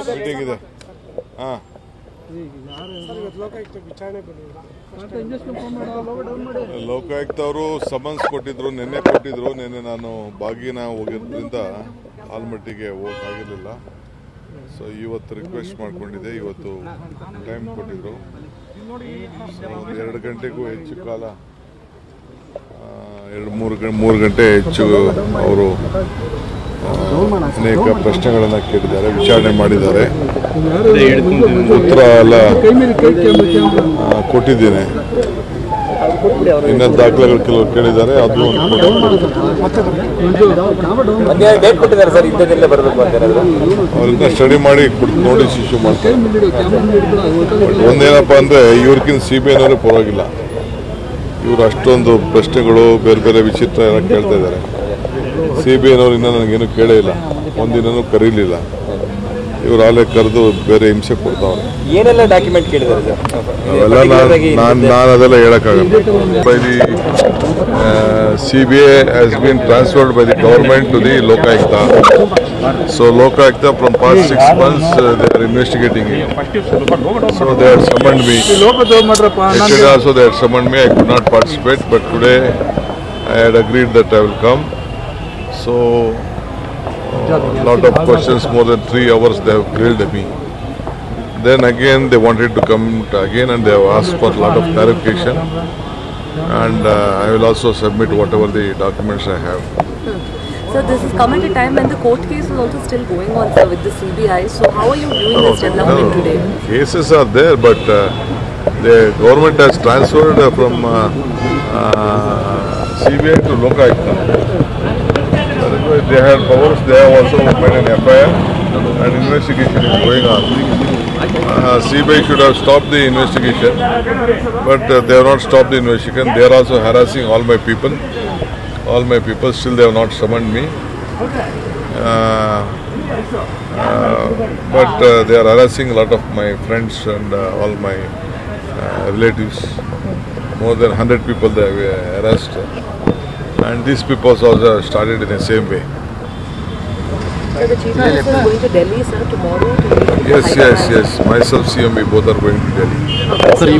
Meeting ಇದೆ. ಹಾಂ, ಲೋಕಾಯುಕ್ತ ಅವರು ಸಮನ್ಸ್ ಕೊಟ್ಟಿದ್ರು, ನಿನ್ನೆ ಕೊಟ್ಟಿದ್ರು. ನಿನ್ನೆ ನಾನು ಬಾಗಿನ ಹೋಗಿರೋದ್ರಿಂದ ಆಲ್ಮಟ್ಟಿಗೆ ಹೋಗೋಕ್ಕಾಗಿರಲಿಲ್ಲ. ಸೊ ಇವತ್ತು ರಿಕ್ವೆಸ್ಟ್ ಮಾಡ್ಕೊಂಡಿದ್ದೆ. ಇವತ್ತು ಟೈಮ್ ಕೊಟ್ಟಿದ್ರು. ಸೊ ಒಂದು 2 ಗಂಟೆಗೂ ಹೆಚ್ಚು ಕಾಲ, 2-3 ಗಂಟೆ ಹೆಚ್ಚು ಅವರು ಅನೇಕ ಪ್ರಶ್ನೆಗಳನ್ನು ಕೇಳಿದ್ದಾರೆ, ವಿಚಾರಣೆ ಮಾಡಿದ್ದಾರೆ. ಉತ್ತರ ಎಲ್ಲ ಕೊಟ್ಟಿದ್ದೇನೆ. ಇನ್ನ ದಾಖಲೆಗಳು ಕೆಲವರು ಕೇಳಿದ್ದಾರೆ, ಅದು ಅವ್ರನ್ನ ಸ್ಟಡಿ ಮಾಡಿ ನೋಟಿಸ್ ಇಶ್ಯೂ ಮಾಡ್ತಾರೆ. ಒಂದೇನಪ್ಪ ಅಂದ್ರೆ ಇವ್ರಿಗಿಂತ CBI ಪರವಾಗಿಲ್ಲ. ಇವರು ಅಷ್ಟೊಂದು ಪ್ರಶ್ನೆಗಳು ಬೇರೆ ಬೇರೆ ವಿಚಿತ್ರ ಎಲ್ಲ ಕೇಳ್ತಾ ಇದ್ದಾರೆ. CBI ಇನ್ನೂ ನನಗೇನು ಕೇಳೇ ಇಲ್ಲ, ಒಂದಿನೂ ಕರೀಲಿಲ್ಲ. ಇವರು ಆಲೇ ಕರೆದು ಬೇರೆ ಹಿಂಸೆ ಕೊಡ್ತಾವ್ರೆ. ಏನೆಲ್ಲ ಡಾಕ್ಯುಮೆಂಟ್ ಕೇಳಿದ್ದಾರೆ ಸರ್? ಅವೆಲ್ಲ ನಾನು ಅದೆಲ್ಲ ಹೇಳಕ್ಕಾಗಲ್ಲ. By the CBI has been transferred by the government to the Lokayukta. So Lokayukta from past 6 months they are investigating it. So they had summoned me. Yesterday also they had summoned me. I could not participate, but today I had agreed that I will come. So lot of questions, more than 3 hours they have grilled me. Then again they wanted to come again and they have asked for a lot of clarification, and I will also submit whatever the documents I have. So this is come at a time when the court case is also still going on, sir, with the CBI. So how are you viewing this development today? Cases are there, but the government has transferred from CBI to Lokayukta. They have powers. They have also made an FIR and investigation is going on. CBI should have stopped the investigation, but they have not stopped the investigation. They are also harassing all my people. Still they have not summoned me. But they are harassing a lot of my friends and all my relatives. More than 100 people they have harassed. And these people also started in the same way. So the Chief Minister is going to Delhi, sir, tomorrow? Yes. Myself, CM, we both are going to Delhi. Okay.